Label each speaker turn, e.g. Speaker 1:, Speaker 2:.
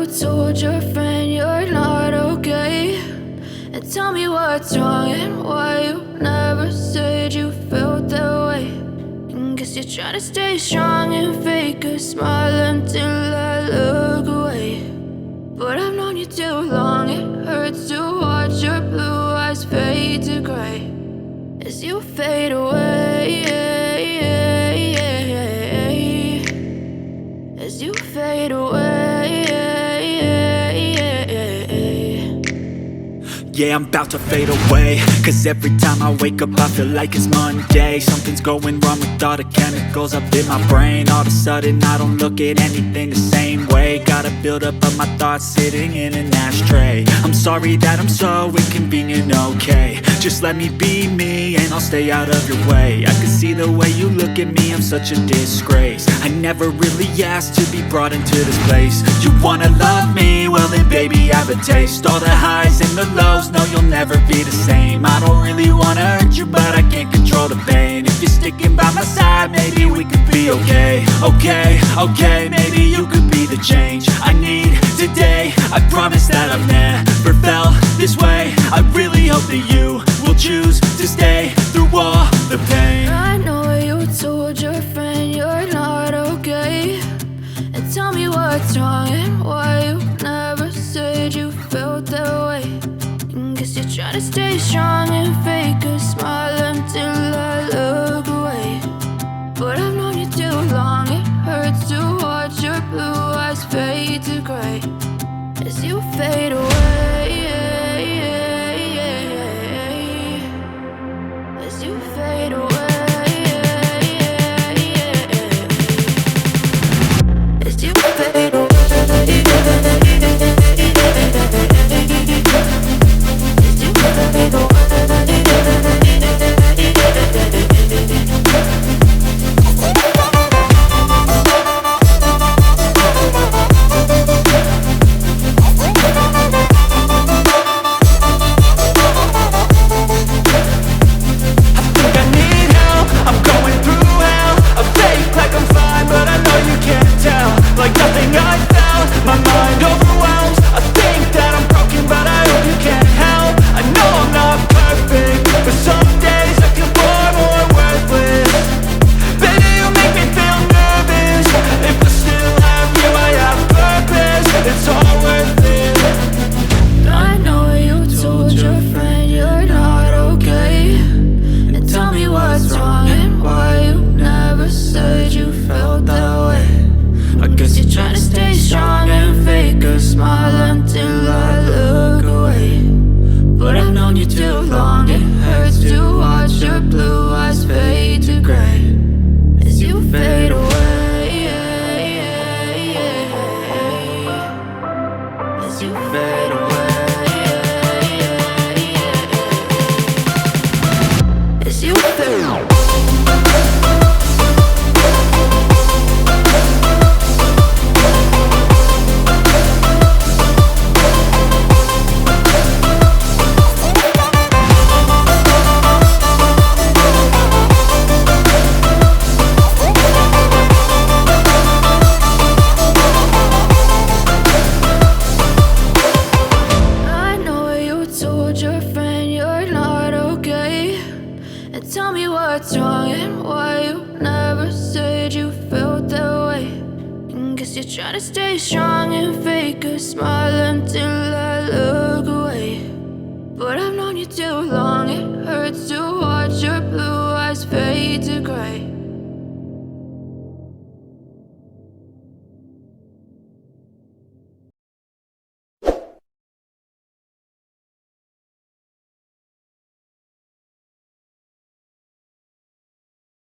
Speaker 1: told your friend you're not okay? And tell me what's wrong and why you never said you felt that way. And guess you're trying to stay strong and fake a smile until I look away. But I've known you too long, it hurts to watch your blue eyes fade to gray as you fade away, as you fade away.
Speaker 2: Yeah, I'm about to fade away, cause every time I wake up I feel like it's Monday. Something's going wrong with all the chemicals up in my brain. All of a sudden I don't look at anything the same way. Got a buildup of my thoughts sitting in an ashtray. I'm sorry that I'm so inconvenient, okay? Just let me be me and I'll stay out of your way. I can see the way you look at me, I'm such a disgrace. I never really asked to be brought into this place. You wanna love me? Well then baby, have a taste. All the highs and the lows, no, you'll never be the same. I don't really wanna hurt you, but I can't control the pain. If you're sticking by my side, maybe we could be okay. Okay, maybe you could be the change I need today. I promise that I've never felt this way. I really hope that you will choose to stay through all the pain.
Speaker 1: I know you told your friend you're not okay. And tell me what's wrong and why you never said you felt that way. Guess you're trying to stay strong and fake a smile until I look away. But I've known you too long, it hurts to watch your blue eyes fade to gray as you fade away, as you fade away, as you fade away. Tell me what's wrong and why you never said you felt that way. And guess you're trying to stay strong and fake a smile until I look away. But I've known you too long, it hurts to watch your blue eyes fade to gray